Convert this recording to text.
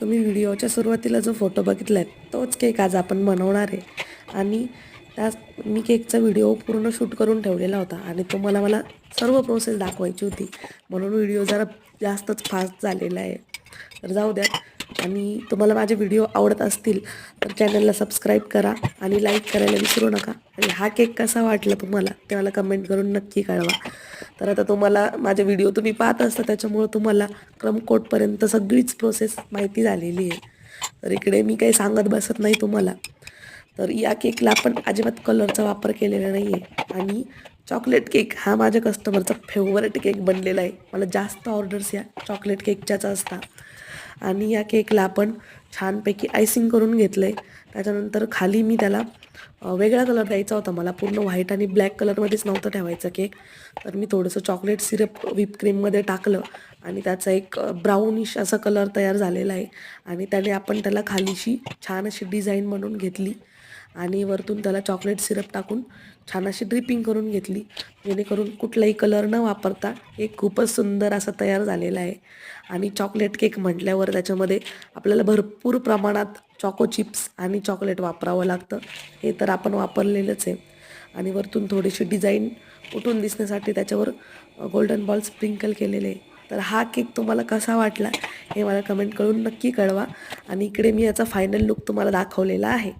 तुम्ही व्हिडिओच्या सुरुवातीला जो फोटो बघितला आहे तोच केक आज आपण बनवणार आहे. आणि त्या मी केकचा व्हिडिओ पूर्ण शूट करून ठेवलेला होता आणि तो मला सर्व प्रोसेस दाखवायची होती, म्हणून व्हिडिओ जरा जास्तच फास्ट झालेला आहे. तर जाऊ द्या. आणि तुम्हाला माझे व्हिडिओ आवडत असतील तर चॅनलला सबस्क्राईब करा आणि लाईक करायला विसरू नका. आणि हा केक कसा वाटला तुम्हाला ते मला कमेंट करून नक्की कळवा. तर आता तुम्हाला माझे व्हिडिओ तुम्ही पाहत असता त्याच्यामुळं तुम्हाला क्रमकोटपर्यंत सगळीच प्रोसेस माहिती झालेली आहे. तर इकडे मी काही सांगत बसत नाही तुम्हाला. तर या केकला आपण अजिबात कलरचा वापर केलेला नाही आहे. आणि चॉकलेट केक हा माझ्या कस्टमरचा फेवरेट केक बनलेला आहे. मला जास्त ऑर्डर्स या चॉकलेट केकच्याच असतात. आणि या केकला आपण छानपैकी आयसिंग करून घेतलं आहे. त्याच्यानंतर खाली मी त्याला वेगळा कलर द्यायचा होता, मला पूर्ण व्हाईट आणि ब्लॅक कलरमध्येच नव्हतं ठेवायचं केक. तर मी थोडंसं चॉकलेट सिरप व्हिप क्रीममध्ये टाकलं आणि त्याचा एक ब्राउनिश असा कलर तयार झालेला आहे. आणि त्याने आपण त्याला खालीशी छान अशी डिझाईन बनवून घेतली आणि वरतून त्याला चॉकलेट सिरप टाकून छान अशी ड्रिपिंग करून घेतली, जेणेकरून कुठलाही कलर न वापरता एक खूपच सुंदर असा तयार झालेला आहे. आणि चॉकलेट केक म्हटल्यावर त्याच्यामध्ये आपल्याला भरपूर प्रमाणात चॉको चिप्स आणि चॉकलेट वापरावं लागतं, हे तर आपण वापरलेलंच आहे. आणि वरतून थोडीशी डिझाईन उठून दिसण्यासाठी त्याच्यावर गोल्डन बॉल स्प्रिंकल केलेले आहे. तर हा केक तुम्हाला कसा वाटला हे मला कमेंट करून नक्की कळवा. आणि इकडे मी याचा फायनल लुक तुम्हाला दाखवलेला आहे.